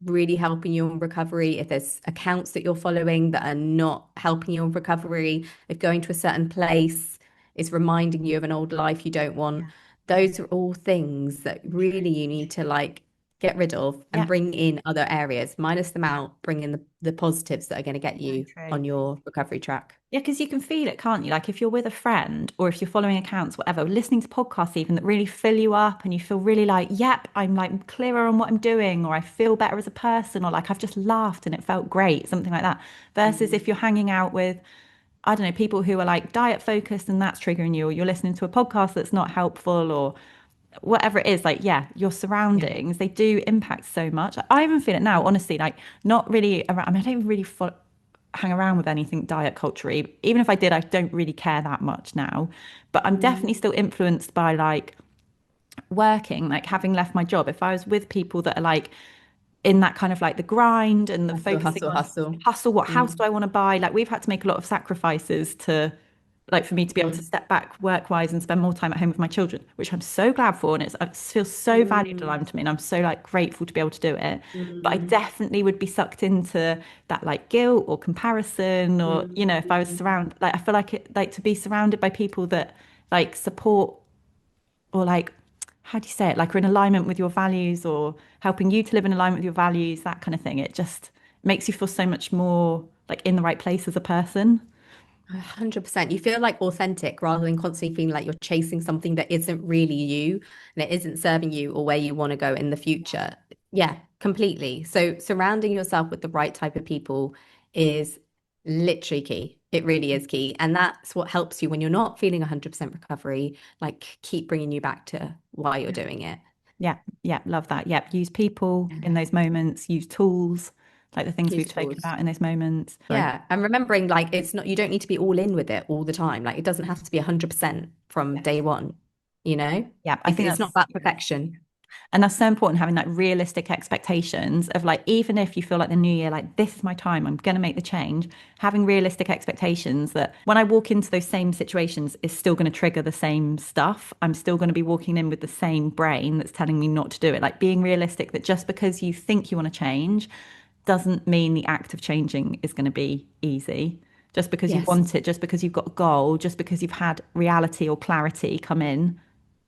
S2: really helping you on recovery, if there's accounts that you're following that are not helping you on recovery, if going to a certain place is reminding you of an old life you don't want,
S1: Yeah.
S2: those are all things that really you need to like get rid of and
S1: Yeah.
S2: bring in other areas, minus them out, bring in the positives that are going to get
S1: So
S2: you
S1: true.
S2: on your recovery track.
S1: Yeah, because you can feel it, can't you? Like if you're with a friend or if you're following accounts, whatever, listening to podcasts even that really fill you up and you feel really like, yep, I'm like clearer on what I'm doing, or I feel better as a person, or like I've just laughed and it felt great, something like that. Versus
S2: Mm.
S1: if you're hanging out with, I don't know, people who are like diet focused and that's triggering you, or you're listening to a podcast that's not helpful, or whatever it is, like, yeah, your
S2: Yeah.
S1: surroundings, they do impact so much. I even feel it now, honestly, like not really around, I mean, I don't even really hang around with anything diet culture. Even if I did, I don't really care that much now. But I'm
S2: Mm.
S1: definitely still influenced by like working, like having left my job. If I was with people that are like in that kind of like the grind and the
S2: Hustle,
S1: focusing
S2: hustle,
S1: on
S2: hustle.
S1: hustle, what house
S2: Mm.
S1: do I want to buy? Like we've had to make a lot of sacrifices to like for me to be able to
S2: Mm.
S1: step back work wise and spend more time at home with my children, which I'm so glad for. And it feels so valued
S2: Mm.
S1: alive to me. And I'm so like grateful to be able to do it. But I
S2: Mm.
S1: definitely would be sucked into that like guilt or comparison or, if I was
S2: Mm.
S1: surrounded, like I feel like it, like to be surrounded by people that like support or like, how do you say it? Like are in alignment with your values or helping you to live in alignment with your values, that kind of thing. It just makes you feel so much more like in the right place as a person.
S2: 100%. You feel like authentic rather than constantly feeling like you're chasing something that isn't really you and it isn't serving you or where you want to go in the future. Yeah, completely. So surrounding yourself with the right type of people is literally key. It really is key. And that's what helps you when you're not feeling 100% recovery, like keep bringing you back to why you're doing it.
S1: Yeah, yeah, love that. Yeah, use people
S2: Yeah.
S1: in those moments, use tools, like the things
S2: Use
S1: we've spoken
S2: tools.
S1: about in those moments. Sorry.
S2: Yeah. And remembering like it's not, you don't need to be all in with it all the time. Like it doesn't have to be 100% from
S1: Yes.
S2: day one, you know?
S1: Yeah, I think
S2: It's not
S1: that's
S2: about perfection.
S1: and that's so important having like realistic expectations of like even if you feel like the new year, like this is my time, I'm gonna make the change, having realistic expectations that when I walk into those same situations is still gonna trigger the same stuff. I'm still gonna be walking in with the same brain that's telling me not to do it. Like being realistic that just because you think you want to change doesn't mean the act of changing is going to be easy. Just because you
S2: Yes.
S1: want it, just because you've got a goal, just because you've had reality or clarity come in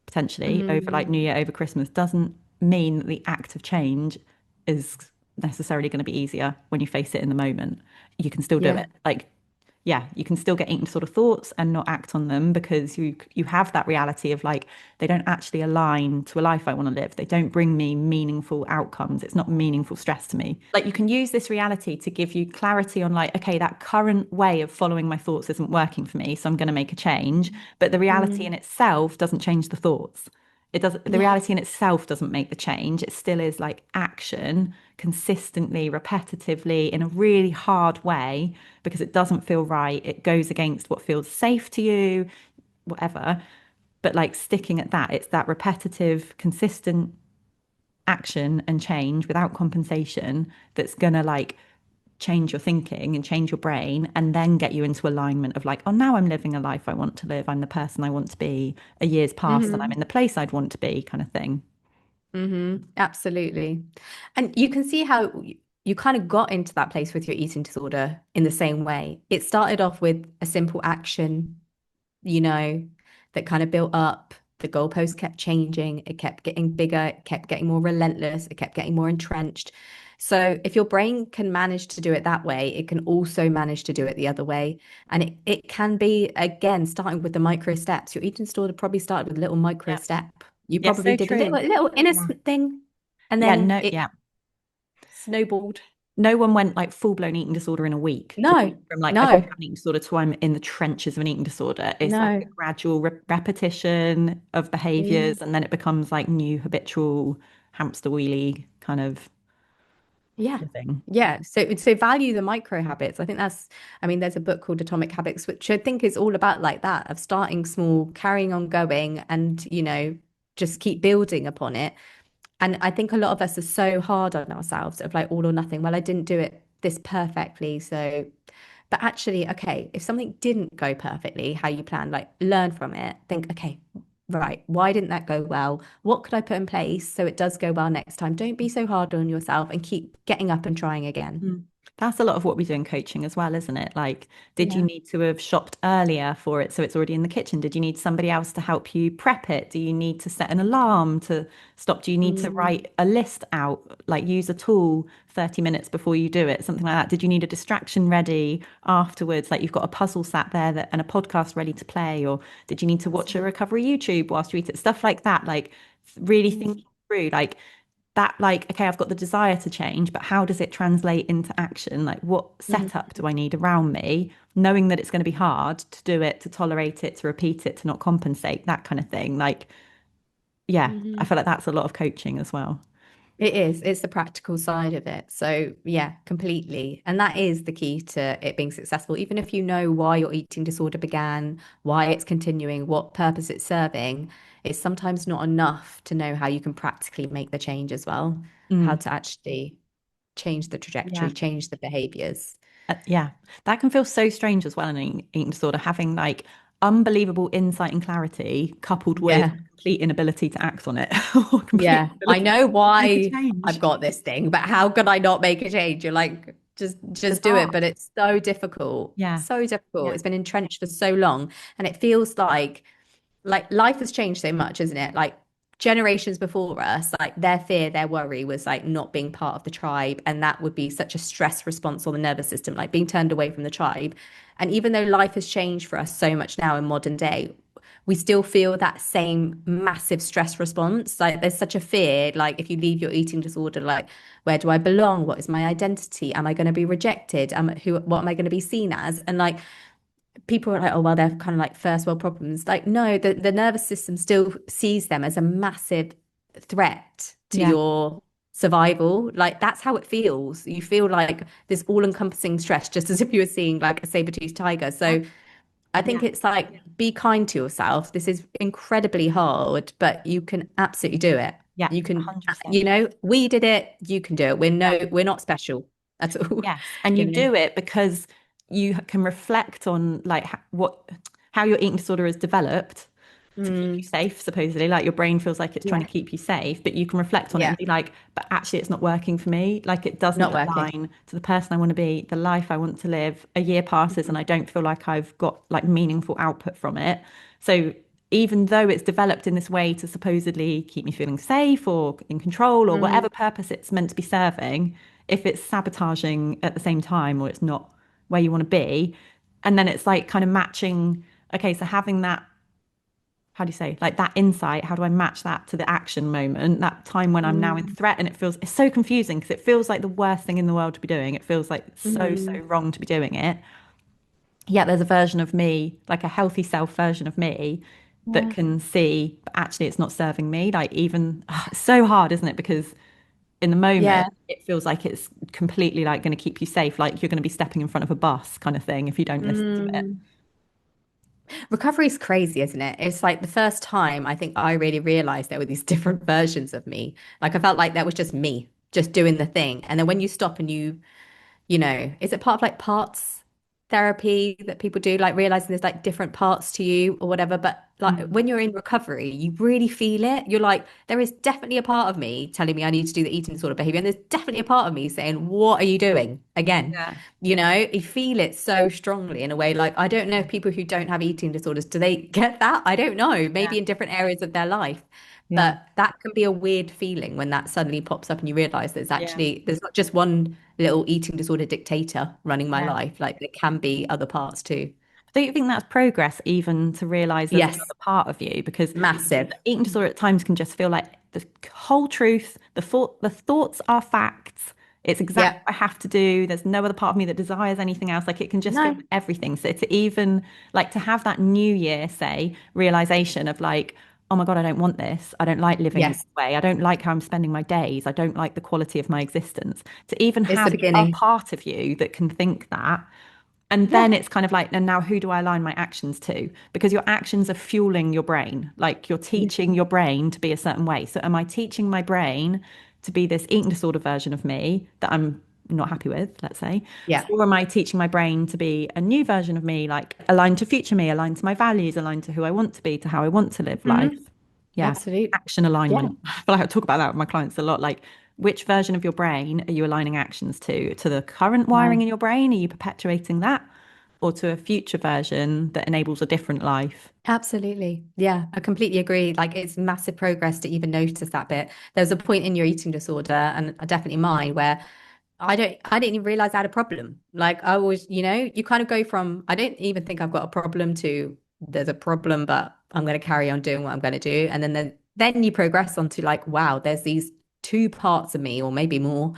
S1: potentially over like
S2: Mm,
S1: New Year, over Christmas, doesn't mean that the act of change is necessarily going to be easier when you face it in the moment. You can still do
S2: yeah.
S1: it. Like yeah, you can still get eaten sort of thoughts and not act on them because you have that reality of like they don't actually align to a life I want to live. They don't bring me meaningful outcomes. It's not meaningful stress to me. Like you can use this reality to give you clarity on like, okay, that current way of following my thoughts isn't working for me, so I'm going to make a change. But the reality in
S2: Mm,
S1: itself doesn't change the thoughts. It doesn't, the
S2: yeah.
S1: reality in itself doesn't make the change. It still is like action consistently, repetitively, in a really hard way because it doesn't feel right. It goes against what feels safe to you, whatever. But like sticking at that, it's that repetitive, consistent action and change without compensation that's gonna like change your thinking and change your brain and then get you into alignment of like, oh, now I'm living a life I want to live. I'm the person I want to be. A year's passed and I'm
S2: Hmm.
S1: in the place I'd want to be, kind of thing.
S2: Absolutely. And you can see how you kind of got into that place with your eating disorder in the same way. It started off with a simple action, you know, that kind of built up. The goalposts kept changing. It kept getting bigger. It kept getting more relentless. It kept getting more entrenched. So if your brain can manage to do it that way, it can also manage to do it the other way. And it can be, again, starting with the micro steps. Your eating disorder probably started with a little micro
S1: Yeah.
S2: step. You
S1: Yeah,
S2: probably
S1: so
S2: did a
S1: true.
S2: little
S1: Yeah.
S2: innocent thing, and
S1: Yeah,
S2: then
S1: no,
S2: it
S1: yeah.
S2: snowballed.
S1: No one went like full blown eating disorder in a week to
S2: No,
S1: from like I don't
S2: no,
S1: have an eating disorder to I'm in the trenches of an eating disorder. It's like a
S2: no.
S1: gradual repetition of behaviors, and then it becomes like new habitual hamster wheelie kind of
S2: Yeah.
S1: living.
S2: Yeah. So value the micro habits. I think I mean, there's a book called Atomic Habits, which I think is all about like that, of starting small, carrying on going, and just keep building upon it. And I think a lot of us are so hard on ourselves of like all or nothing. Well, I didn't do it this perfectly. So, but actually, okay, if something didn't go perfectly how you planned, like learn from it. Think, okay, right, why didn't that go well? What could I put in place so it does go well next time? Don't be so hard on yourself and keep getting up and trying again.
S1: Mm. That's a lot of what we do in coaching as well, isn't it? Like, did you
S2: Yeah.
S1: need to have shopped earlier for it so it's already in the kitchen? Did you need somebody else to help you prep it? Do you need to set an alarm to stop? Do you need to
S2: Mm,
S1: write a list out, like use a tool 30 minutes before you do it? Something like that. Did you need a distraction ready afterwards? Like you've got a puzzle sat there and a podcast ready to play? Or did you need to watch a recovery YouTube whilst you eat it? Stuff like that. Like really
S2: mm,
S1: thinking through, like that like okay I've got the desire to change but how does it translate into action like what
S2: mm,
S1: setup do I need around me knowing that it's going to be hard to do it to tolerate it to repeat it to not compensate that kind of thing like yeah I
S2: mhm.
S1: feel like that's a lot of coaching as well.
S2: It is. It's the practical side of it. So, yeah, completely. And that is the key to it being successful. Even if you know why your eating disorder began, why it's continuing, what purpose it's serving, it's sometimes not enough to know how you can practically make the change as well, how
S1: Mm,
S2: to actually change the
S1: yeah.
S2: trajectory, change the behaviors.
S1: Yeah, that can feel so strange as well in an eating disorder, having like unbelievable insight and clarity coupled with
S2: Yeah.
S1: complete inability to act on it or complete
S2: Yeah. I
S1: inability
S2: know
S1: to make a
S2: why I've
S1: change.
S2: got this thing, but how can I not make a change? You're like, just do it.
S1: Bizarre.
S2: But it's so difficult.
S1: Yeah.
S2: So difficult.
S1: Yeah.
S2: It's been entrenched for so long. And it feels like life has changed so much, isn't it? Like generations before us, like their fear, their worry was like not being part of the tribe. And that would be such a stress response on the nervous system, like being turned away from the tribe. And even though life has changed for us so much now in modern day, we still feel that same massive stress response. Like there's such a fear, like if you leave your eating disorder, like where do I belong? What is my identity? Am I going to be rejected? What am I going to be seen as? And like people are like, oh, well, they're kind of like first world problems. Like, no, the nervous system still sees them as a massive threat to
S1: Yeah.
S2: your survival. Like, that's how it feels. You feel like this all-encompassing stress, just as if you were seeing like a saber-toothed tiger. So I think
S1: Yeah.
S2: it's like, be kind to yourself. This is incredibly hard, but you can absolutely do it.
S1: Yeah,
S2: You can,
S1: 100%.
S2: we did it, you can do it.
S1: Yeah.
S2: We're not special at all,
S1: Yes. And you
S2: you know.
S1: do it because you can reflect on like how your eating disorder is developed to keep you
S2: Mm,
S1: safe, supposedly. Like your brain feels like it's trying to
S2: yeah,
S1: keep you safe, but you can reflect on it
S2: yeah,
S1: and be like, but actually it's not working for me. Like it doesn't
S2: not working.
S1: align to the person I want to be, the life I want to live. A year passes and I don't feel like I've got like meaningful output from it. So even though it's developed in this way to supposedly keep me feeling safe or in control or whatever
S2: Mm,
S1: purpose it's meant to be serving, if it's sabotaging at the same time or it's not where you want to be, and then it's like kind of matching, okay, so having that, how do you say, like that insight, how do I match that to the action moment, that time when I'm now in
S2: mm,
S1: threat? And it feels, it's so confusing because it feels like the worst thing in the world to be doing. It feels like so
S2: mm.
S1: wrong to be doing it. Yet there's a version of me, like a healthy self version of me that
S2: Yeah.
S1: can see, but actually it's not serving me. Like even, it's so hard, isn't it? Because in the moment,
S2: Yeah.
S1: it feels like it's completely like going to keep you safe, like you're going to be stepping in front of a bus kind of thing if you don't listen to it.
S2: Mm. Recovery is crazy, isn't it? It's like the first time I think I really realized there were these different versions of me. Like I felt like that was just me, just doing the thing. And then when you stop and is it part of like parts therapy that people do, like realizing there's like different parts to you or whatever? But like
S1: Mm.
S2: when you're in recovery, you really feel it. You're like, there is definitely a part of me telling me I need to do the eating disorder behavior. And there's definitely a part of me saying, what are you doing again?
S1: Yeah.
S2: You feel it so strongly in a way. Like, I don't know if people who don't have eating disorders, do they get that? I don't know.
S1: Yeah.
S2: Maybe in different areas of their life.
S1: Yeah.
S2: But that can be a weird feeling when that suddenly pops up and you realize
S1: Yeah.
S2: there's not just one little eating disorder dictator running my
S1: Yeah.
S2: life. Like there can be other parts too.
S1: Do you think that's progress even to realize there's
S2: Yes,
S1: another part of you? Because
S2: massive.
S1: eating disorder at times can just feel like the whole truth, the thoughts are facts. It's exactly
S2: Yeah.
S1: what I have to do. There's no other part of me that desires anything else. Like it can just feel
S2: No.
S1: everything. So to even like to have that new year, say, realization of like, oh my God, I don't want this. I don't like living this
S2: Yes.
S1: way. I don't like how I'm spending my days. I don't like the quality of my existence. To even
S2: It's the
S1: have a
S2: beginning.
S1: part of you that can think that and
S2: Yeah.
S1: then it's kind of like, and now who do I align my actions to? Because your actions are fueling your brain. Like you're
S2: Mhm.
S1: teaching your brain to be a certain way. So am I teaching my brain to be this eating disorder version of me that I'm not happy with, let's say?
S2: Yeah.
S1: Or am I teaching my brain to be a new version of me, like aligned to future me, aligned to my values, aligned to who I want to be, to how I want to live life?
S2: Hmm.
S1: Yeah.
S2: Absolutely.
S1: Action
S2: Yeah.
S1: alignment. I feel like I talk about that with my clients a lot. Like, which version of your brain are you aligning actions to? To the current wiring
S2: Wow.
S1: in your brain? Are you perpetuating that? Or to a future version that enables a different life?
S2: Absolutely. Yeah, I completely agree. Like it's massive progress to even notice that bit. There's a point in your eating disorder, and definitely mine, where I didn't even realize I had a problem. Like I was, you kind of go from I don't even think I've got a problem to there's a problem, but I'm going to carry on doing what I'm going to do. And then you progress onto like, wow, there's these two parts of me, or maybe more,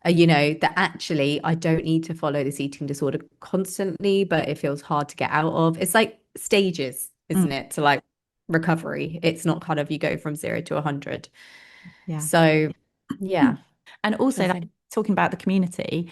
S2: that actually I don't need to follow this eating disorder constantly, but it feels hard to get out of. It's like stages, isn't
S1: Mm,
S2: it? To like recovery. It's not kind of you go from 0 to 100.
S1: yeah.
S2: So yeah,
S1: And also, like
S2: interesting.
S1: talking about the community,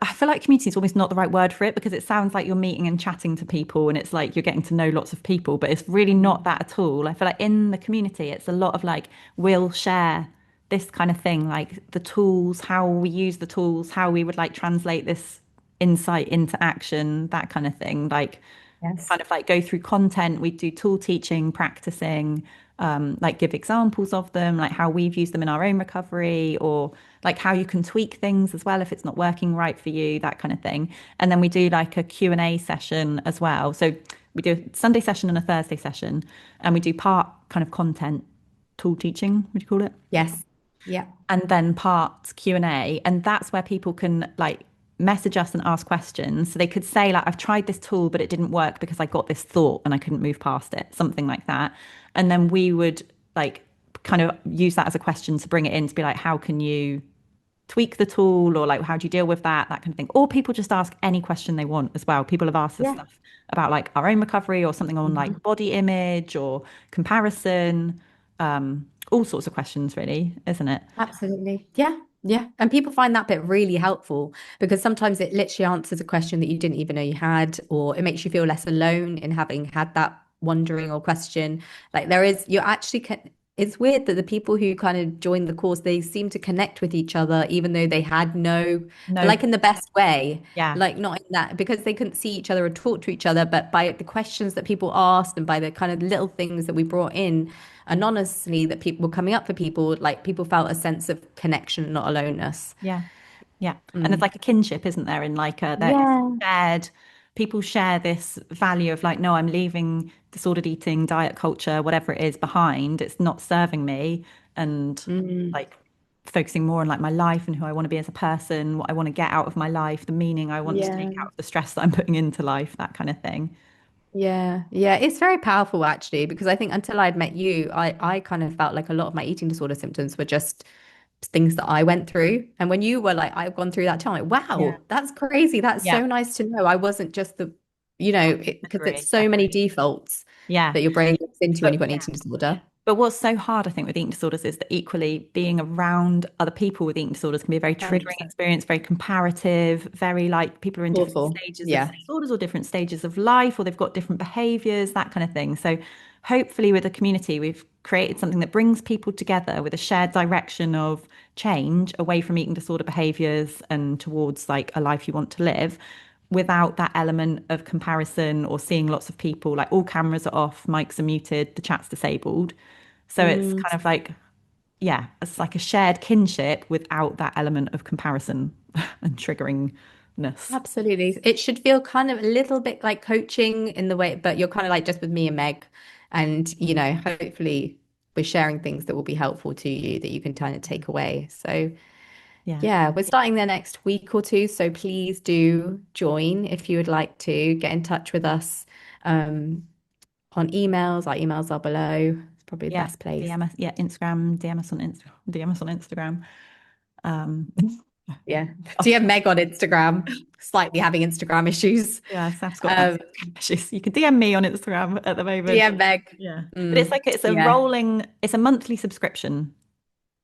S1: I feel like community is almost not the right word for it because it sounds like you're meeting and chatting to people and it's like you're getting to know lots of people, but it's really not that at all. I feel like in the community, it's a lot of like, we'll share this kind of thing, like the tools, how we use the tools, how we would like translate this insight into action, that kind of thing. Like,
S2: Yes.
S1: kind of like go through content. We do tool teaching, practicing, like give examples of them, like how we've used them in our own recovery, or like how you can tweak things as well if it's not working right for you, that kind of thing. And then we do like a Q&A session as well. So we do a Sunday session and a Thursday session, and we do part kind of content, tool teaching, would you call it?
S2: Yes. Yeah.
S1: And then part Q&A, and that's where people can like message us and ask questions. So they could say like, I've tried this tool but it didn't work because I got this thought and I couldn't move past it, something like that. And then we would like kind of use that as a question to bring it in to be like, how can you tweak the tool, or like how do you deal with that kind of thing. Or people just ask any question they want as well. People have asked us
S2: Yeah.
S1: stuff about like our own recovery or something on
S2: Mhm.
S1: like body image or comparison, all sorts of questions really, isn't it?
S2: Absolutely. Yeah. Yeah. And people find that bit really helpful because sometimes it literally answers a question that you didn't even know you had, or it makes you feel less alone in having had that wondering or question. Like you're actually, it's weird that the people who kind of join the course, they seem to connect with each other, even though they had but
S1: No.
S2: like in the best way,
S1: Yeah.
S2: like not in that, because they couldn't see each other or talk to each other, but by the questions that people asked and by the kind of little things that we brought in anonymously that people were coming up for people, like people felt a sense of connection, not aloneness.
S1: Yeah. Yeah. And there's
S2: Mm.
S1: like a kinship, isn't there? In like there is
S2: Yeah.
S1: shared, people share this value of like, no, I'm leaving disordered eating, diet culture, whatever it is behind. It's not serving me. And
S2: Mm.
S1: like focusing more on like my life and who I want to be as a person, what I want to get out of my life, the meaning I want to take
S2: Yeah.
S1: out of the stress that I'm putting into life, that kind of thing.
S2: Yeah, yeah, it's very powerful actually, because I think until I'd met you, I kind of felt like a lot of my eating disorder symptoms were just things that I went through. And when you were like, I've gone through that too, I'm like,
S1: Yeah.
S2: wow, that's crazy. That's
S1: Yeah.
S2: so nice to know. I wasn't just because it's
S1: Agree.
S2: so many defaults
S1: Yeah.
S2: that your brain gets into when
S1: But
S2: you've got an
S1: yeah.
S2: eating disorder.
S1: But what's so hard, I think, with eating disorders is that equally being around other people with eating disorders can be a very triggering
S2: 100%.
S1: experience, very comparative, very like people are in different
S2: Awful.
S1: stages of
S2: Yeah.
S1: disorders or different stages of life, or they've got different behaviors, that kind of thing. So hopefully with the community, we've created something that brings people together with a shared direction of change away from eating disorder behaviors and towards like a life you want to live without that element of comparison or seeing lots of people, like all cameras are off, mics are muted, the chat's disabled. So it's
S2: Mm,
S1: kind of like, yeah, it's like a shared kinship without that element of comparison and triggeringness.
S2: absolutely. It should feel kind of a little bit like coaching in the way, but you're kind of like just with me and Meg. And, hopefully we're sharing things that will be helpful to you that you can kind of take away. So,
S1: Yeah.
S2: yeah, we're starting the next week or two. So please do join if you would like to get in touch with us on emails. Our emails are below. It's probably the
S1: Yeah.
S2: best place.
S1: DM us, yeah, Instagram, DM us on Instagram, DM us on Instagram. Um,
S2: Yeah. Do you have Meg on Instagram? Slightly having Instagram issues.
S1: yeah, Saf's got
S2: Um,
S1: Instagram issues. You can DM me on Instagram at the moment.
S2: DM Meg.
S1: Yeah. But it's
S2: Mm,
S1: like it's a
S2: yeah.
S1: rolling, it's a monthly subscription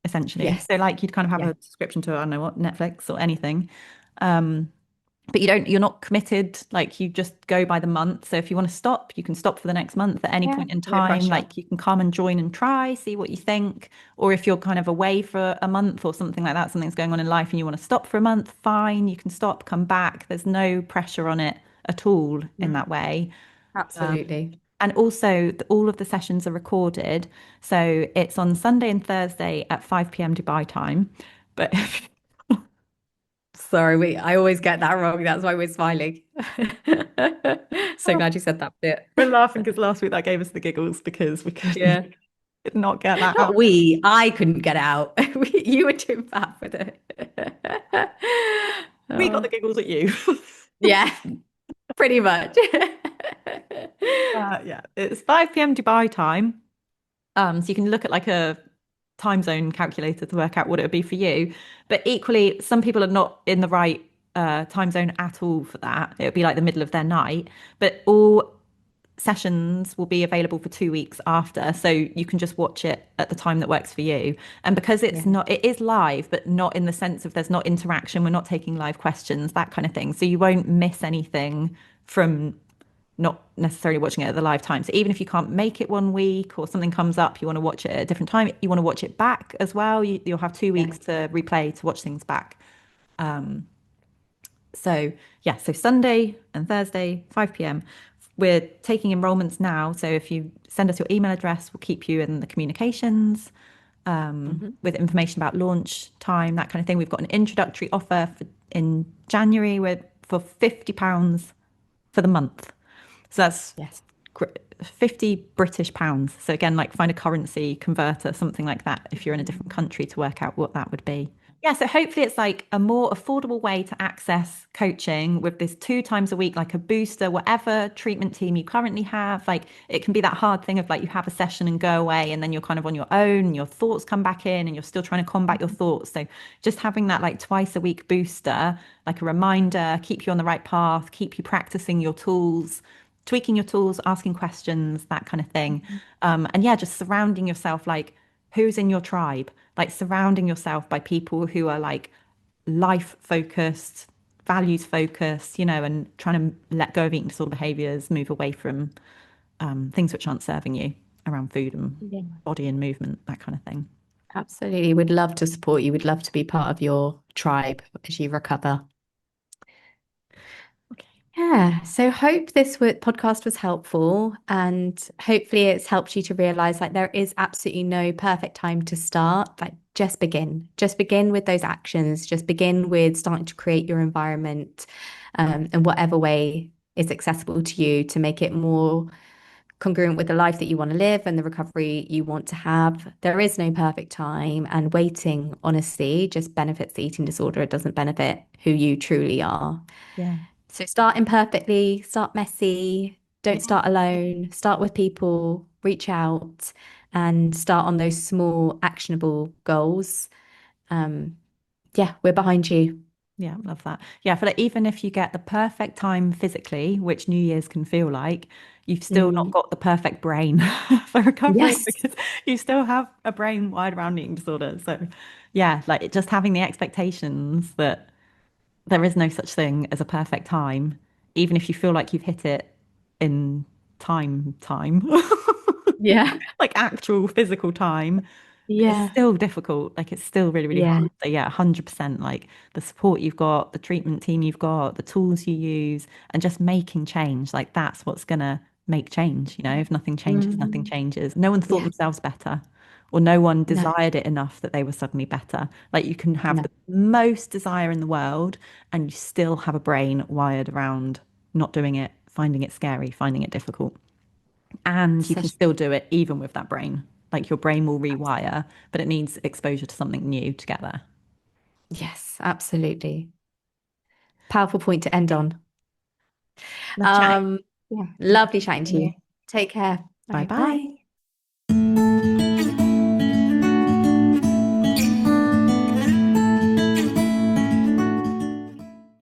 S1: essentially.
S2: Yes.
S1: So like you'd kind of have
S2: Yeah.
S1: a subscription to, I don't know what, Netflix or anything. But you're not committed, like you just go by the month. So if you want to stop, you can stop for the next month at any
S2: Yeah.
S1: point in
S2: No
S1: time.
S2: pressure.
S1: Like you can come and join and try, see what you think. Or if you're kind of away for a month or something like that, something's going on in life and you want to stop for a month, fine, you can stop, come back. There's no pressure on it at all in
S2: Mm,
S1: that way.
S2: absolutely.
S1: And also, all of the sessions are recorded. So it's on Sunday and Thursday at 5 p.m. Dubai time. But
S2: Sorry, I always get that wrong. That's why we're smiling. So glad you said that bit.
S1: we're laughing because last week that gave us the giggles because we
S2: Yeah.
S1: could not get that
S2: Not
S1: out.
S2: we. I couldn't get out. You were too bad with it.
S1: We got
S2: Oh,
S1: the giggles at you.
S2: yeah, pretty much.
S1: Yeah, it's 5 p.m. Dubai time. So you can look at like a time zone calculator to work out what it would be for you. But equally, some people are not in the right time zone at all for that. It would be like the middle of their night. But all sessions will be available for 2 weeks after. So you can just watch it at the time that works for you. And because it's
S2: Yeah.
S1: not, it is live, but not in the sense of there's not interaction. We're not taking live questions, that kind of thing. So you won't miss anything from not necessarily watching it at the live time. So even if you can't make it one week or something comes up, you want to watch it at a different time, you want to watch it back as well. You'll have 2 weeks
S2: Yeah.
S1: to replay to watch things back. So yeah, so Sunday and Thursday, 5 p.m. We're taking enrollments now. So if you send us your email address, we'll keep you in the communications
S2: Mhm.
S1: with information about launch time, that kind of thing. We've got an introductory offer in January with for £50 for the month. So that's
S2: Yes.
S1: 50 British pounds. So again, like find a currency converter, something like that, if you're in a different country to work out what that would be. Yeah, so hopefully it's like a more affordable way to access coaching with this 2 times a week, like a booster, whatever treatment team you currently have. Like it can be that hard thing of like you have a session and go away and then you're kind of on your own and your thoughts come back in and you're still trying to combat your thoughts. So just having that like twice a week booster, like a reminder, keep you on the right path, keep you practicing your tools, tweaking your tools, asking questions, that kind of thing. And yeah, just surrounding yourself like who's in your tribe, like surrounding yourself by people who are like life focused, values focused, and trying to let go of eating disorder behaviors, move away from things which aren't serving you around food and
S2: Yeah.
S1: body and movement, that kind of thing.
S2: Absolutely. We'd love to support you. We'd love to be part of your tribe as you recover.
S1: Okay.
S2: Yeah, so hope this podcast was helpful and hopefully it's helped you to realize like there is absolutely no perfect time to start. Like just begin. Just begin with those actions. Just begin with starting to create your environment in whatever way is accessible to you to make it more congruent with the life that you want to live and the recovery you want to have. There is no perfect time, and waiting, honestly, just benefits the eating disorder. It doesn't benefit who you truly are.
S1: Yeah.
S2: So start imperfectly, start messy, don't
S1: Yeah.
S2: start alone, start with people, reach out and start on those small actionable goals. Um, yeah, we're behind you.
S1: Yeah, love that. Yeah, I feel like even if you get the perfect time physically, which New Year's can feel like, you've still not
S2: Mm.
S1: got the perfect brain for recovery
S2: Yes.
S1: because you still have a brain wired around eating disorder. So, yeah, like just having the expectations that there is no such thing as a perfect time, even if you feel like you've hit it in time,
S2: Yeah.
S1: like actual physical time, it's
S2: Yeah.
S1: still difficult. Like it's still really, really
S2: Yeah.
S1: hard. So yeah, 100% like the support you've got, the treatment team you've got, the tools you use, and just making change. Like that's what's gonna make change. You know, if nothing changes, nothing
S2: Mm.
S1: changes. No one thought
S2: Yeah.
S1: themselves better, or no one
S2: No.
S1: desired it enough that they were suddenly better. Like you can have
S2: No.
S1: the most desire in the world, and you still have a brain wired around not doing it, finding it scary, finding it difficult. And you can
S2: Such.
S1: still do it even with that brain. Like your brain will rewire, but it needs exposure to something new to get there.
S2: Yes, absolutely. Powerful point to end on.
S1: Love chatting.
S2: Yeah,
S1: Love
S2: lovely chatting to
S1: chatting.
S2: you. Take care. All
S1: Bye
S2: right,
S1: bye.
S2: bye.